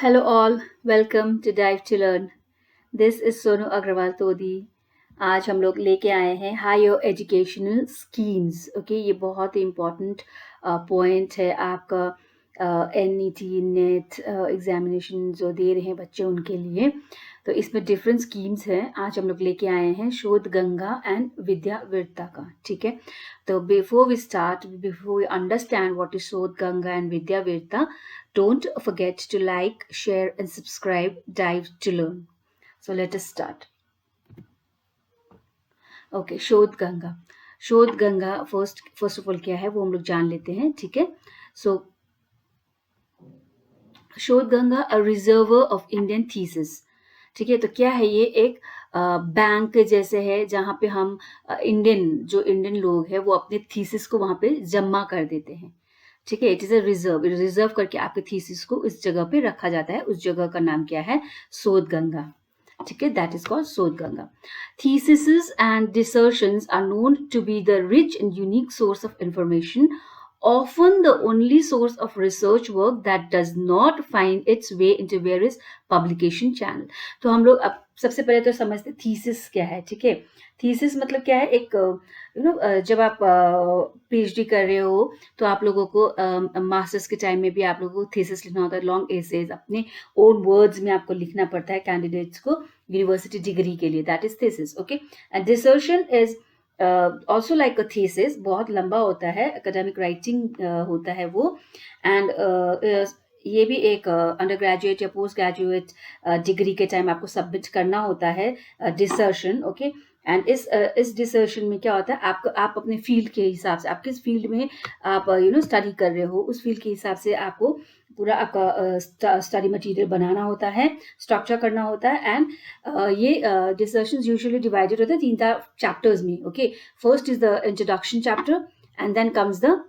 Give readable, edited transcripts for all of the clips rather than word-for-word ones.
Hello all, welcome to Dive to Learn. This is Sonu Agarwal तोदी. आज हम लोग लेके आए हैं हायर एजुकेशनल स्कीम्स. ओके, ये बहुत ही इम्पॉर्टेंट पॉइंट है आपका NET नेट एग्जामिनेशन जो दे रहे हैं बच्चे उनके लिए. तो इसमें डिफरेंट स्कीम्स हैं. आज हम लोग लेके आए हैं शोध गंगा एंड विद्या वीरता का. ठीक है, तो before we understand what is Shodhganga and विद्या वीरता, don't forget to like, share and subscribe Dive to Learn. So let us start. Okay, शोध गंगा. शोध गंगा फर्स्ट ऑफ ऑल क्या है वो हम लोग जान लेते हैं. ठीक है, सो शोध गंगा अ रिजर्वर ऑफ इंडियन थीसिस. ठीक है, तो क्या है ये? एक बैंक जैसे है जहाँ पे हम इंडियन लोग हैं वो अपने थीसिस को वहाँ पे जमा कर देते हैं. ठीक है, इट इज अ रिजर्व करके आपके थीसिस को इस जगह पे रखा जाता है. उस जगह का नाम क्या है? शोध गंगा. ठीक है, दैट इज कॉल्ड शोध Ganga. Theses and dissertations are known to be the rich and unique source of information, often the only source of research work that does not find its way into various publication channel. तो हम लोग अब सबसे पहले तो समझते thesis क्या है. ठीक है, थीसिस मतलब क्या है? एक जब आप PhD कर रहे हो तो आप लोगों को मास्टर्स के टाइम में भी आप लोगों को थीसिस लिखना होता है. लॉन्ग एसेज अपने ओन वर्ड्स में आपको लिखना पड़ता है कैंडिडेट्स को यूनिवर्सिटी डिग्री के लिए. That is thesis. Okay, and desertion is also like a thesis. बहुत लंबा होता है, एकेडमिक राइटिंग होता है वो. एंड ये भी एक अंडर ग्रेजुएट या पोस्ट ग्रेजुएट डिग्री के टाइम आपको सबमिट करना होता है डिसर्शन. ओके, एंड इस डिसर्शन में क्या होता है? आप अपने फील्ड के हिसाब से, आप किस फील्ड में आप स्टडी कर रहे हो उस फील्ड के हिसाब से आपको पूरा आपका स्टडी मटेरियल बनाना होता है, स्ट्रक्चर करना होता है. एंड ये डिसर्शन यूजुअली डिवाइडेड होता है 3 चैप्टर्स में. Okay, first is the introduction chapter and then comes the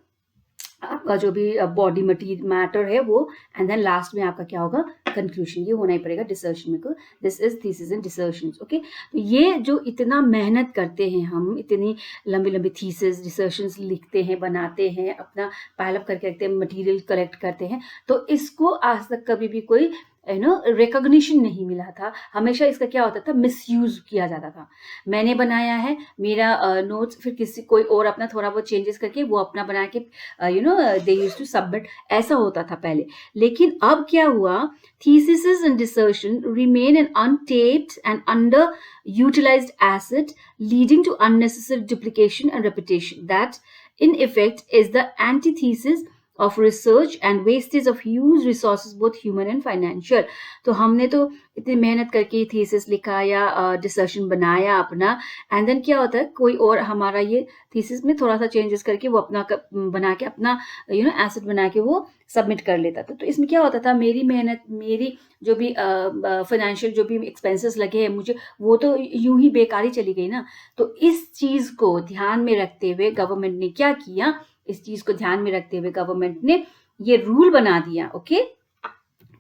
आपका जो भी बॉडी मटीरियल मैटर है वो, एंड देन लास्ट में आपका क्या होगा? कंक्लूजन. ये होना ही पड़ेगा डिसर्शन में को. This is thesis and dissertations. Okay, तो ये जो इतना मेहनत करते हैं हम, इतनी लंबी लंबी थीसिस डिसर्शंस लिखते हैं, बनाते हैं, अपना पाइलअप करके रखते हैं, मटेरियल कलेक्ट करते हैं, तो इसको आज तक कभी भी कोई रिकॉग्निशन नहीं मिला था. हमेशा इसका क्या होता था? मिसयूज किया जाता था. मैंने बनाया है मेरा नोट्स, फिर कोई और अपना थोड़ा बहुत चेंजेस करके वो अपना बना के दे यूज्ड टू सबमिट. ऐसा होता था पहले. लेकिन अब क्या हुआ? Thesis and dissertation remain an untapped and under utilized asset, leading to unnecessary duplication and repetition. That in effect is the antithesis of research and wastage of huge resources, both human and financial. तो हमने तो इतनी मेहनत करके thesis लिखा या desertion बनाया अपना, एंड देन क्या होता है? कोई और हमारा ये थीसिस में थोड़ा सा चेंजेस करके वो अपना बना के अपना एसेट बना के वो सबमिट कर लेता था. तो इसमें क्या होता था? मेरी मेहनत, मेरी जो भी फाइनेंशियल जो भी एक्सपेंसेस लगे हैं मुझे, वो तो यूं ही बेकार ही चली गई ना. तो इस चीज को ध्यान में रखते हुए गवर्नमेंट ने क्या किया? इस चीज को ध्यान में रखते हुए गवर्नमेंट ने ये रूल बना दिया. ओके,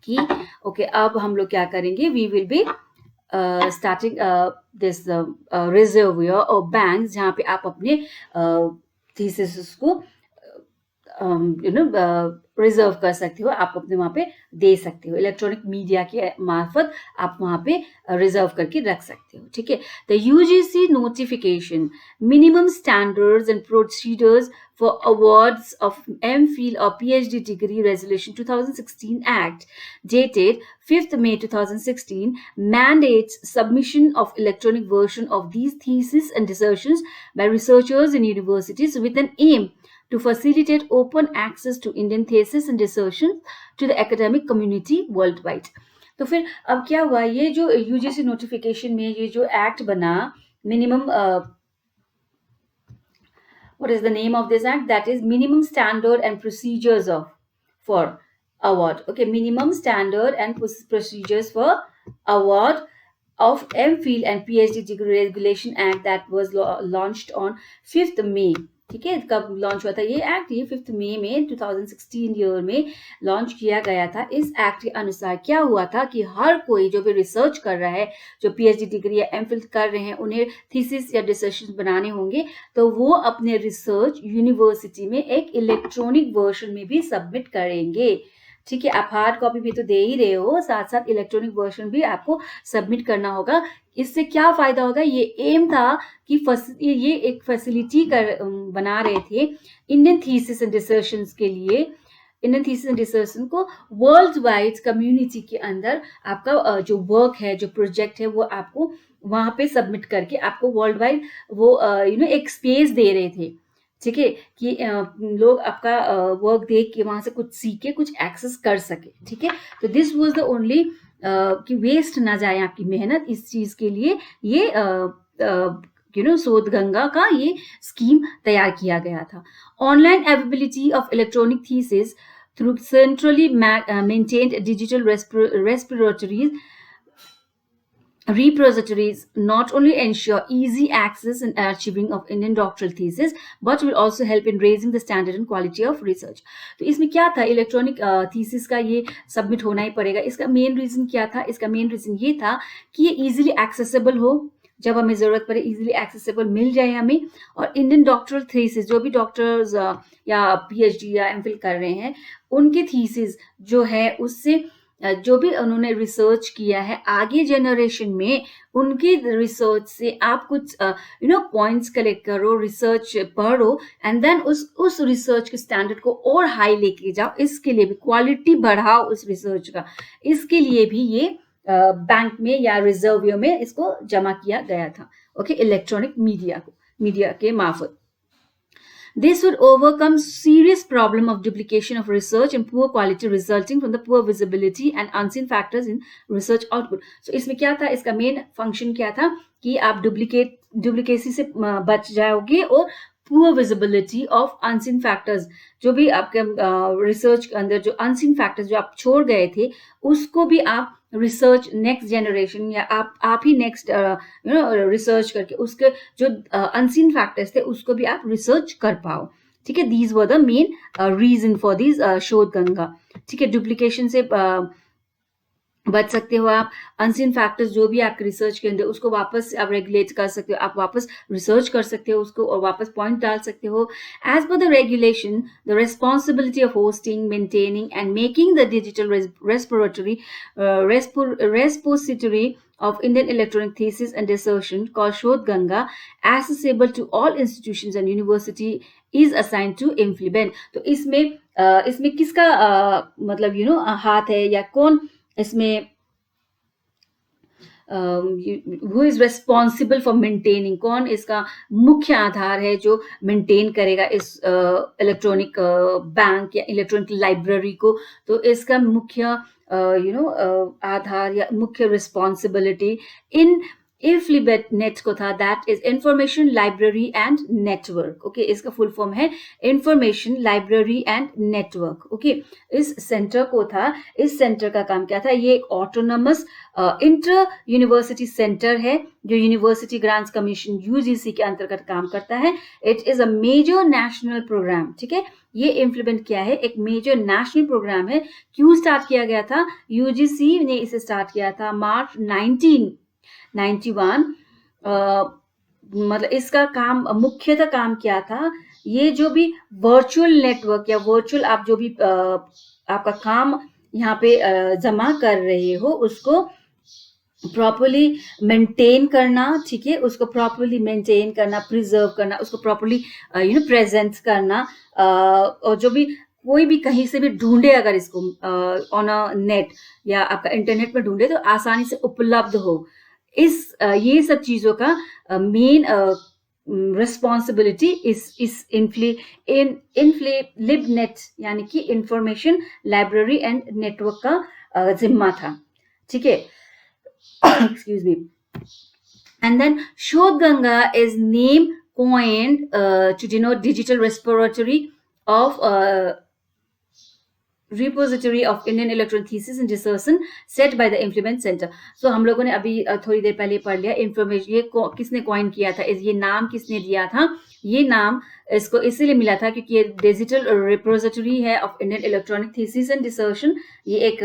कि ओके अब हम लोग क्या करेंगे? We will be starting this reservoir और बैंक जहाँ पे आप अपने थीसिस को रिजर्व कर सकते हो, आप अपने वहाँ पे दे सकते हो. इलेक्ट्रॉनिक मीडिया के मार्फत आप वहाँ पे रिजर्व करके रख सकते हो. ठीक है, the UGC notification minimum standards and procedures for awards of MPhil or PhD degree resolution 2016 Act dated 5th May 2016 mandates submission of electronic version of these theses and dissertations by researchers in universities with an aim to facilitate open access to Indian theses and dissertations to the academic community worldwide. तो फिर अब क्या हुआ? ये जो UGC notification में ये जो एक्ट बना, minimum what is the name of this act? That is minimum standard and procedures for award. Okay, minimum standard and procedures for award of MPhil and PhD degree regulation act that was launched on 5th May. ठीक है, कब launch हुआ था ये act? ये 5th मई में 2016 year में launch किया गया था. इस एक्ट के अनुसार क्या हुआ था कि हर कोई जो भी रिसर्च कर रहा है, जो PhD डिग्री या MPhil कर रहे हैं, उन्हें थीसिस या डिसर्शन बनाने होंगे, तो वो अपने रिसर्च यूनिवर्सिटी में एक इलेक्ट्रॉनिक वर्जन में भी सबमिट करेंगे. ठीक है, आप हार्ड कॉपी भी तो दे ही रहे हो, साथ साथ इलेक्ट्रॉनिक वर्जन भी आपको सबमिट करना होगा। इससे क्या फायदा होगा, ये एम था कि ये एक फैसिलिटी बना रहे थे इंडियन थीसिस एंड डिसर्शंस के लिए, इंडियन थीसिस एंड डिसर्शन को वर्ल्ड वाइड कम्युनिटी के अंदर आपका जो वर्क है, जो प्रोजेक्ट है, वो आपको वहां पे सबमिट करके आपको वर्ल्ड वाइड वो एक स्पेस दे रहे थे। ठीक है, कि लोग आपका वर्क देख के वहां से कुछ सीख के कुछ एक्सेस कर सके। ठीक है, तो दिस वाज द ओनली कि वेस्ट ना जाए आपकी मेहनत, इस चीज के लिए ये शोध गंगा का ये स्कीम तैयार किया गया था। Online availability of electronic thesis through centrally maintained digital repositories not only ensure easy access and achieving of Indian doctoral thesis, but will also help in raising the standard and quality of research. तो इसमें क्या था, electronic thesis का ये submit होना ही पड़ेगा। इसका main reason क्या था, इसका मेन रीजन ये था कि ये इजीली एक्सेसिबल हो, जब हमें जरूरत पड़े इजीली एक्सेसिबल मिल जाए हमें। और इंडियन डॉक्टरल थीसिस, जो भी डॉक्टर्स या पीएचडी या एमफिल कर रहे हैं, उनके थीसिस जो है उससे जो भी उन्होंने रिसर्च किया है, आगे जनरेशन में उनकी रिसर्च से आप कुछ पॉइंट्स कलेक्ट करो, रिसर्च पढ़ो, एंड देन उस रिसर्च के स्टैंडर्ड को और हाई लेके जाओ। इसके लिए भी क्वालिटी बढ़ाओ उस रिसर्च का, इसके लिए भी ये बैंक में या रिजर्व में इसको जमा किया गया था। ओके, इलेक्ट्रॉनिक मीडिया के मार्फत। This would overcome serious problem of duplication of research and poor quality resulting from the poor visibility and unseen factors in research output. So इसमें क्या था, इसका मेन फंक्शन क्या था कि आप डुप्लीकेसी से बच जाओगे और poor visibility of unseen factors, जो भी आपके रिसर्च के अंदर जो अनसीन फैक्टर्स जो आप छोड़ गए थे, उसको भी आप रिसर्च नेक्स्ट जनरेशन या आप ही नेक्स्ट रिसर्च करके उसके जो अनसीन फैक्टर्स थे उसको भी आप रिसर्च कर पाओ। ठीक है, these were the main reason for this Shodhganga. ठीक है, डुप्लीकेशन से बच सकते हो आप, अनसीन फैक्टर्स जो भी आपके रिसर्च के अंदर उसको वापस आप रेगुलेट कर सकते हो, आप वापस रिसर्च कर सकते हो उसको और वापस पॉइंट डाल सकते हो। As per the regulation, the responsibility of hosting, maintaining and making the digital repository of Indian electronic thesis and dissertation called Shodh Ganga accessible to all institutions and university is assigned to implement. तो इसमें किसका मतलब हाथ है या कौन इसमें who is responsible for maintaining, कौन इसका मुख्य आधार है जो मेंटेन करेगा इस इलेक्ट्रॉनिक बैंक या इलेक्ट्रॉनिक लाइब्रेरी को। तो इसका मुख्य आधार या मुख्य रिस्पॉन्सिबिलिटी इन InfliNet को था, that is information library and network. Okay, इसका फुल फॉर्म है information library and network. Okay, इस सेंटर को था, इस सेंटर का काम क्या था, ये एक ऑटोनमस इंटर यूनिवर्सिटी सेंटर है जो यूनिवर्सिटी ग्रांट्स कमीशन यूजीसी के अंतर्गत काम करता है। It is a major national program. ठीक है, ये इम्प्लीमेंट किया है, एक मेजर नेशनल प्रोग्राम है। क्यों स्टार्ट किया गया था, यूजीसी ने इसे स्टार्ट किया था मार्च 1991। मतलब इसका काम मुख्यतः काम क्या था, ये जो भी वर्चुअल नेटवर्क या वर्चुअल आप जो भी आपका काम यहाँ पे जमा कर रहे हो उसको प्रॉपरली मेंटेन करना। ठीक है, उसको प्रॉपरली मेंटेन करना, प्रिजर्व करना, उसको प्रॉपरली प्रेजेंट करना, और जो भी कोई भी कहीं से भी ढूंढे अगर इसको ऑन अ नेट या आपका इंटरनेट में ढूंढे तो आसानी से उपलब्ध हो। ये सब चीजों का मेन रिस्पॉन्सिबिलिटी इस InfliNet यानी कि इंफॉर्मेशन लाइब्रेरी एंड नेटवर्क का जिम्मा था। ठीक है, excuse me. And then Shodh Ganga is name coined to denote digital repository of Indian electronic thesis and dissertation set by the Implement Center. So हम लोगों ने अभी थोड़ी देर पहले पढ़ लिया इंफॉर्मेशन, ये किसने कॉइन किया था, ये नाम किसने दिया था। ये नाम इसको इसीलिए मिला था क्योंकि ये डिजिटल रिपोजिटरी है of Indian electronic thesis and desertion. ये एक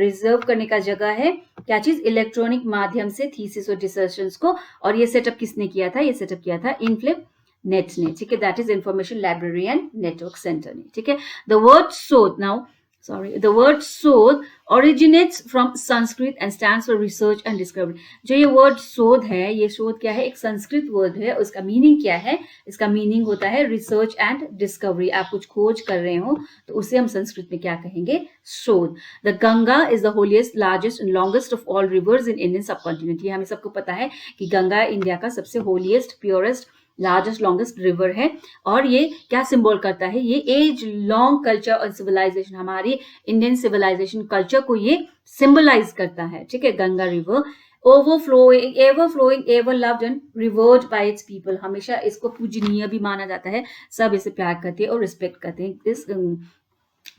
रिजर्व करने का जगह है, क्या चीज, इलेक्ट्रॉनिक माध्यम से थीसिस और डिसर्शंस को। और ये सेटअप किसने किया था, ये सेटअप किया था InfliNet ने। ठीक है, that is information library and network centre ने। ठीक है, द वर्ड शोध, नाउ sorry, the word शोध originates from Sanskrit and stands for research and discovery. जो ये word शोध है, ये शोध क्या है? एक संस्कृत word है. उसका meaning क्या है? इसका meaning होता है research and discovery. आप कुछ खोज कर रहे हो तो उसे हम संस्कृत में क्या कहेंगे? शोध. The Ganga is the holiest, largest and longest of all rivers in Indian subcontinent. ये हमें सबको पता है कि गंगा इंडिया का सबसे holiest, purest, largest longest river है. और ये क्या सिंबल करता है? ये एज लॉन्ग कल्चर और सिविलाइजेशन, हमारी इंडियन सिविलाइजेशन कल्चर को ये सिंबलाइज करता है. ठीक है, Ganga river overflowing, ever flowing, ever loved and revered by its people. हमेशा इसको पूजनीय भी माना जाता है, सब इसे प्यार करते हैं और रिस्पेक्ट करते हैं this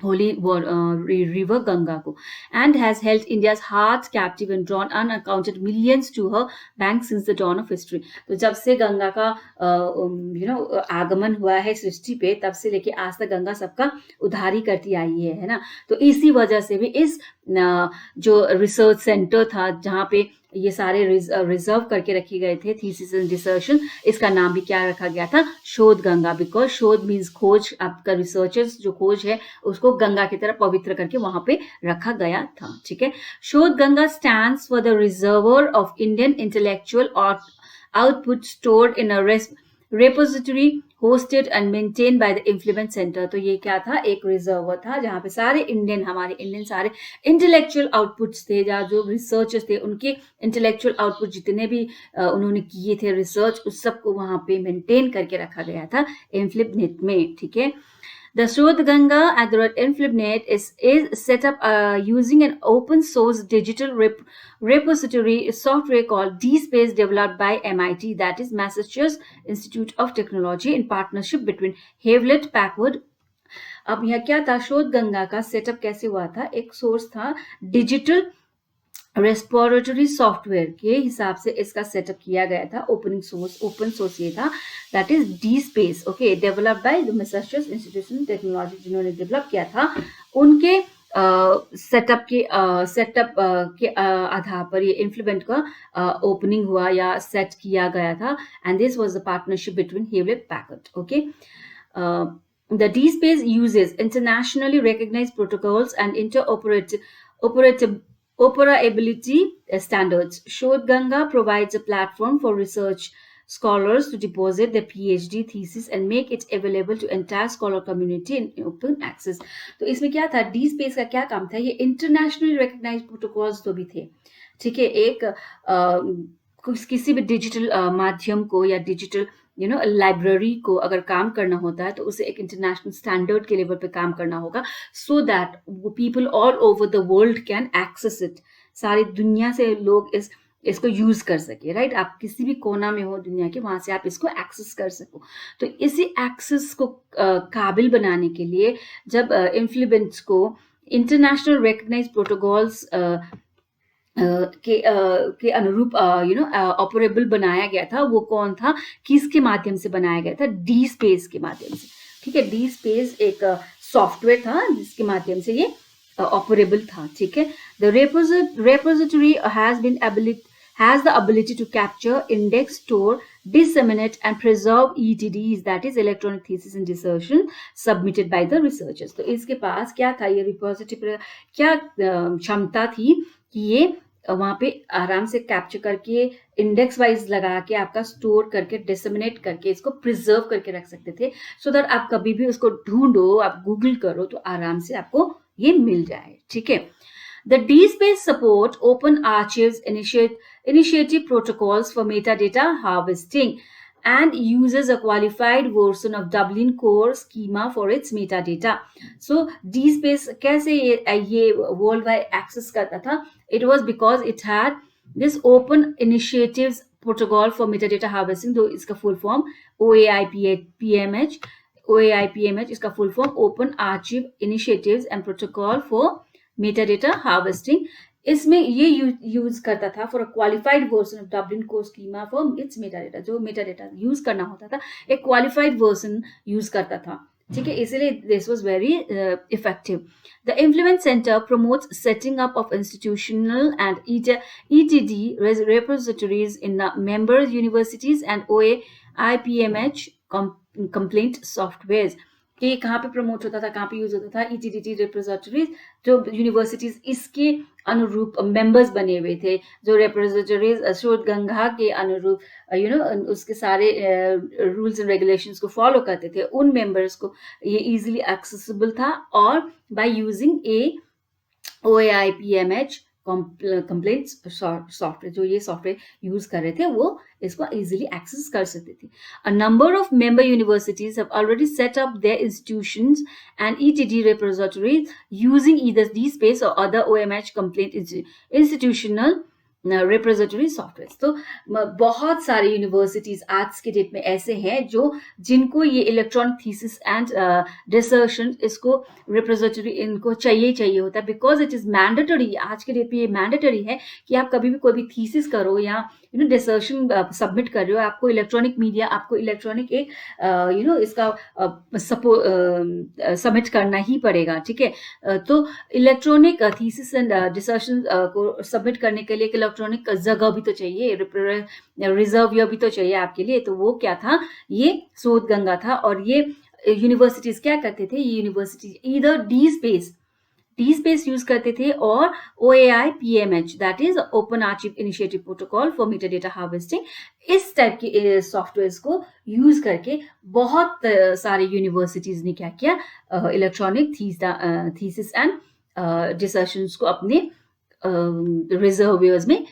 holy river Ganga ko, and has held India's heart captive and drawn unaccounted millions to her banks since the dawn of history. तो जब से गंगा का आगमन हुआ है सृष्टि पे, तब से लेके आज तक गंगा सबका उद्धारी करती आई है ना. तो इसी वजह से भी इस जो रिसर्च सेंटर था जहाँ पे ये सारे रिजर्व करके रखे गए थे थीसिस एंड डिसर्शन, इसका नाम भी क्या रखा गया था? शोध गंगा. बिकॉज शोध मीन्स खोज. आपका रिसर्चर्स जो खोज है उसको गंगा की तरह पवित्र करके वहां पे रखा गया था. ठीक है, शोध Ganga stands for the reservoir of Indian intellectual output stored in a repository hosted and maintained by the Influence Center. तो ये क्या था? एक रिजर्वर था जहाँ पे सारे हमारे इंडियन सारे इंटेलेक्चुअल आउटपुट्स थे, जहाँ जो रिसर्चर्स थे उनके इंटेलेक्चुअल आउटपुट जितने भी उन्होंने किए थे रिसर्च, उस सबको वहां पे मेंटेन करके रखा गया था इन्फ्लिबनेट में. ठीक है, The Srodh Ganga at the Inflibenet is set up using an open source digital repository software called DSpace, developed by MIT, that is Massachusetts Institute of Technology, in partnership between Hewlett Packard. अब यह क्या था? शोध गंगा का setup कैसे हुआ था? एक सोर्स था डिजिटल रेस्पिरेटरी सॉफ्टवेयर के हिसाब से इसका सेटअप किया गया था. ओपन सोर्स ये था, that is D space. Okay, developed by the Massachusetts institute of technology, जिन्होंने डेवलप किया था. उनके सेटअप के आधार पर ये इन्फ्लुबेंट का ओपनिंग हुआ या सेट किया गया था. And this was the partnership between Hewlett Packard. Okay, the DSpace uses internationally recognized protocols and interoperability standards. Shodh Ganga provides a platform for research scholars to deposit their PhD thesis and make it available to entire scholar community in open access. तो इसमें क्या था? DSpace का क्या काम था? ये internationally recognized protocols तो भी थे. ठीक है, एक किसी भी डिजिटल माध्यम को या डिजिटल लाइब्रेरी को अगर काम करना होता है तो उसे एक इंटरनेशनल स्टैंडर्ड के लेवल पे काम करना होगा, so that people all over the world can access it. सारी दुनिया से लोग इसको यूज कर सके. राइट, आप किसी भी कोना में हो दुनिया के, वहां से आप इसको एक्सेस कर सको. तो इसी एक्सेस को काबिल बनाने के लिए जब इन्फ्लुबेंट्स को इंटरनेशनल रिकग्नाइज प्रोटोकॉल्स के अनुरूप ऑपरेबल बनाया गया था, वो कौन था? किसके माध्यम से बनाया गया था? डी स्पेस के माध्यम से. ठीक है, डी स्पेस एक सॉफ्टवेयर था जिसके माध्यम से ये ऑपरेबल था. ठीक है, the repository has the ability to capture, index, store, disseminate and preserve ETDs, that is electronic thesis and dissertation submitted by the researchers. तो इसके पास क्या था? ये रिपोजिटरी क्या क्षमता थी कि ये वहां पे आराम से कैप्चर करके इंडेक्स वाइज लगा के आपका स्टोर करके डिसमिनेट करके इसको प्रिजर्व करके रख सकते थे, सो दैट आप कभी भी उसको ढूंढो, आप गूगल करो तो आराम से आपको ये मिल जाए. ठीक है, The DSpace support open archives initiative protocols for metadata harvesting and uses a qualified version of Dublin Core schema for its metadata. So DSpace कैसे ये worldwide access करता था? It was because it had this open initiatives protocol for metadata harvesting. तो इसका full form OAIPMH. OAIPMH इसका full form Open Archive Initiatives and Protocol for Metadata Harvesting. इसमें ये use करता था for a qualified version of Dublin core schema for its metadata. जो metadata use करना होता था एक क्वालिफाइड वर्जन यूज करता था. ठीक है, इसलिए this was very effective. The influence centre promotes setting up of institutional and ETD repositories in the members universities and OAIPMH complaint softwares. कि ये कहाँ पे प्रमोट होता था, कहाँ पे यूज होता था, ETDT रिपोजिटरीज, जो यूनिवर्सिटीज इसके अनुरूप मेंबर्स बने हुए थे, जो रिपोजिटरीज शोध गंगा के अनुरूप उसके सारे रूल्स एंड रेगुलेशंस को फॉलो करते थे, उन मेंबर्स को ये इजीली एक्सेसिबल था, और by using A OAI-PMH complaints software, जो ये सॉफ्टवेयर यूज कर रहे थे वो इसको इजीली एक्सेस कर सकते थे. A number of member universities have already set up their institutions and ETD repositories using either DSpace or other OMH complaint institutional repository software. तो बहुत सारे यूनिवर्सिटीज आज के डेट में ऐसे हैं जो जिनको ये इलेक्ट्रॉनिक थीसिस एंड डिसर्शन इसको रिपोजिटरी इनको चाहिए होता है, बिकॉज इट इज मैंडेटरी. आज के डेट में ये मैंडेटरी है कि आप कभी भी कोई भी थीसिस करो या डिसर्शन सबमिट कर रहे हो, आपको इलेक्ट्रॉनिक मीडिया, आपको इलेक्ट्रॉनिक एक इसका सबमिट करना ही पड़ेगा. ठीक है, तो इलेक्ट्रॉनिक थीसिस एंड डिसर्शन को सबमिट करने के लिए एक इलेक्ट्रॉनिक जगह भी तो चाहिए, रिजर्व भी तो चाहिए आपके लिए. तो वो क्या था, ये शोध गंगा था. और ये यूनिवर्सिटीज क्या करते थे, ये यूनिवर्सिटीज इधर DSpace यूज करते थे, और OAI-PMH that is open archive initiative protocol for metadata harvesting, इस टाइप के सॉफ्टवेयर्स को यूज करके बहुत सारे यूनिवर्सिटीज ने क्या किया, इलेक्ट्रॉनिक थीसिस एंड डिसर्शंस को अपने रिजर्वियर्स में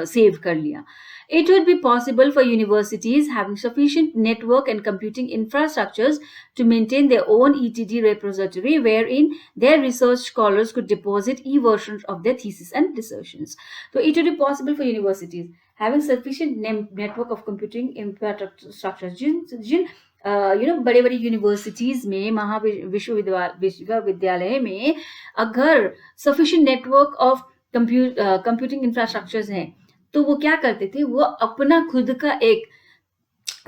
सेव कर लिया. It would be possible for universities having sufficient network and computing infrastructures to maintain their own ETD repository wherein their research scholars could deposit e-versions of their thesis and dissertations. So it would be possible for universities having sufficient network of computing infrastructures. बड़े बड़े universities में, विश्वविद्यालय में अगर sufficient network of computing infrastructures हैं, तो वो क्या करते थे, वो अपना खुद का एक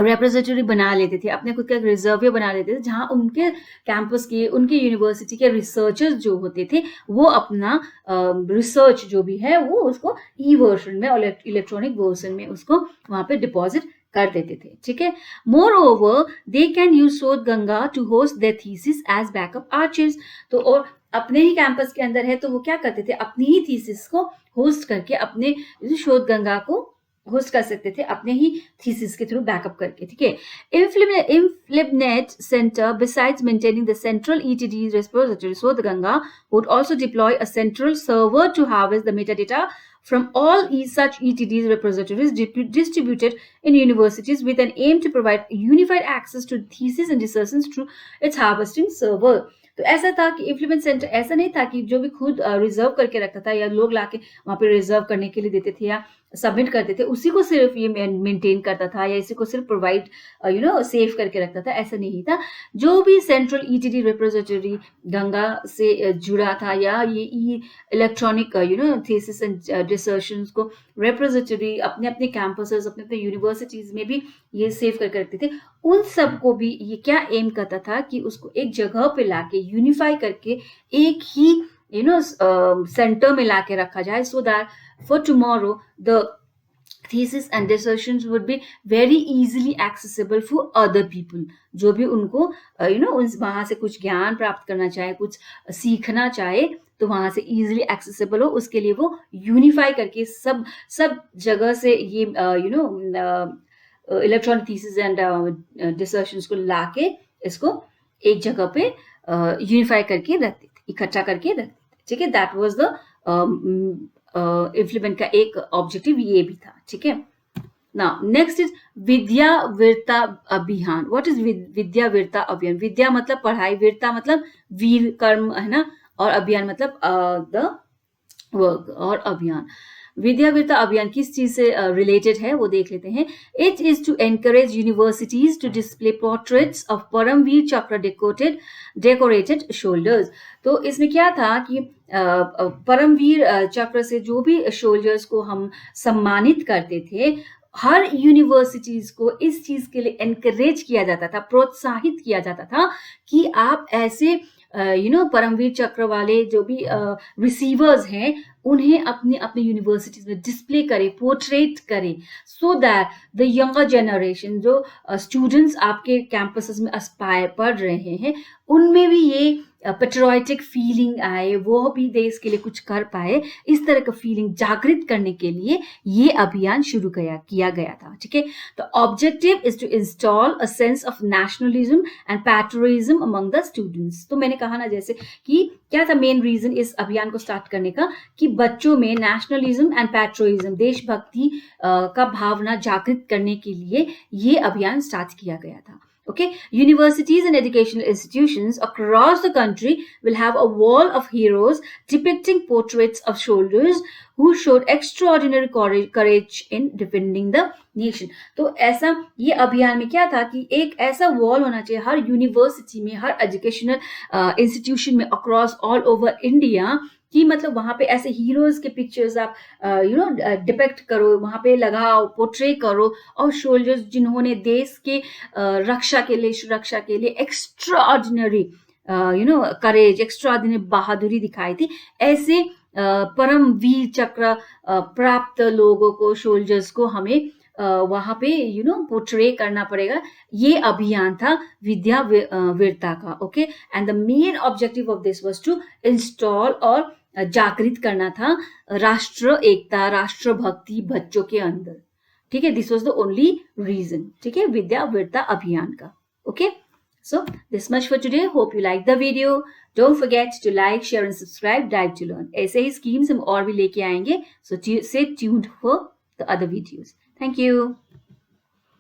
रिपोजिटरी बना लेते थे, अपने खुद का एक रिजर्वियर बना लेते थे, जहां उनके कैंपस के, उनके यूनिवर्सिटी के रिसर्चर्स जो होते थे वो अपना रिसर्च जो भी है वो उसको ई वर्जन में और इलेक्ट्रॉनिक वर्जन में उसको वहां पे डिपॉजिट कर देते थे. ठीक है, moreover they can use Shodhganga to host their thesis as backup archives. तो और अपने ही कैंपस के अंदर है, तो वो क्या करते थे, अपनी ही थीसिस को होस्ट करके अपने शोध गंगा को होस्ट कर सकते थे, अपने ही थीसिस के थ्रू बैकअप करके. ठीक है, InfLibNet Center, besides maintaining the central ETD repository, Shod Ganga would also deploy a central server to harvest the metadata from all such ETD repositories distributed in universities with an aim to provide unified access to thesis and dissertations through its harvesting server. तो ऐसा था कि implement centre ऐसा नहीं था कि जो भी खुद रिजर्व करके रखता था या लोग लाके वहां पे रिजर्व करने के लिए देते थे या सबमिट करते थे, उसी को सिर्फ ये मेंटेन करता था या इसी को सिर्फ प्रोवाइड सेव करके रखता था. ऐसा नहीं था. जो भी सेंट्रल ETD रिपोजिटरी गंगा से जुड़ा था या ये इलेक्ट्रॉनिक थीसिस एंड डिसर्शंस को रिपोजिटरी अपने अपने कैंपसेस, अपने अपने यूनिवर्सिटीज में भी ये सेव करके रखते थे, उन सब को भी ये क्या एम करता था कि उसको एक जगह पे लाके यूनिफाई करके एक ही सेंटर में लाके रखा जाए, so that for tomorrow the thesis and dissertations would be very easily accessible for other people. जो भी उनको वहां से कुछ ज्ञान प्राप्त करना चाहे, कुछ सीखना चाहे, तो वहां से इजीली एक्सेसिबल हो, उसके लिए वो यूनिफाई करके सब जगह से ये इलेक्ट्रॉनिक थीसिस एंड डिसर्शंस को लाके इसको एक जगह पे यूनिफाई करके रखते थे, इकट्ठा करके रखते थे. ठीक है, दैट वाज द इम्प्लीमेंट का एक ऑब्जेक्टिव ये भी था. ठीक है, नाउ नेक्स्ट इज विद्या वीरता अभियान. व्हाट इज विद्या वीरता अभियान? विद्या मतलब पढ़ाई, वीरता मतलब वीर कर्म है ना, और अभियान मतलब द वर्क और अभियान. विद्या वीरता अभियान किस चीज से रिलेटेड है वो देख लेते हैं. It is to encourage universities to display portraits of Paramvir Chakra decorated shoulders. तो इसमें क्या था कि परमवीर चक्र से जो भी शोल्डर्स को हम सम्मानित करते थे, हर यूनिवर्सिटीज को इस चीज के लिए एनकरेज किया जाता था, प्रोत्साहित किया जाता था कि आप ऐसे परमवीर चक्र वाले जो भी रिसीवर्स हैं उन्हें अपनी अपनी यूनिवर्सिटीज में डिस्प्ले करे, पोर्ट्रेट करे, so that the younger generation जो स्टूडेंट्स आपके कैंपसेस में एस्पायर पढ़ रहे हैं उनमें भी ये पेट्रियोटिक फीलिंग आए, वो भी देश के लिए कुछ कर पाए, इस तरह का फीलिंग जागृत करने के लिए ये अभियान शुरू किया गया था। ठीक है, तो objective is to install a sense of nationalism and patriotism among the students. तो मैंने कहा ना जैसे कि क्या था मेन रीजन इस अभियान को स्टार्ट करने का, कि बच्चों में नेशनलिज्म एंड पैट्रियटिज्म, देशभक्ति का भावना जागृत करने के लिए ये अभियान स्टार्ट किया गया था। Okay, universities and educational institutions across the country will have a wall of heroes depicting portraits of soldiers who showed extraordinary courage in defending the nation. तो ऐसा ये अभियान में क्या था कि एक ऐसा वॉल होना चाहिए हर यूनिवर्सिटी में, हर एजुकेशनल इंस्टीट्यूशन में अक्रॉस ऑल ओवर इंडिया, कि मतलब वहां पे ऐसे हीरोज के पिक्चर्स आप डिपेक्ट करो, वहां पे लगाओ, पोर्ट्रे करो, और सोल्जर्स जिन्होंने देश के रक्षा के लिए, सुरक्षा के लिए एक्स्ट्राऑर्डिनरी करेज, एक्स्ट्राऑर्डिनरी बहादुरी दिखाई थी, ऐसे परम वीर चक्र प्राप्त लोगों को, सोल्जर्स को हमें वहां पे पोर्ट्रे करना पड़ेगा। ये अभियान था विद्या वीरता का। Okay, and the main objective of this was to install और जागृत करना था राष्ट्र एकता, राष्ट्रभक्ति बच्चों के अंदर। ठीक है, this was the only reason. ठीक है, विद्या वीरता अभियान का। Okay, so this much for today. Hope you liked the video. Don't forget to like, share and subscribe. Drive to learn. ऐसे ही schemes हम और भी लेके आएंगे, so stay tuned for the other videos. Thank you.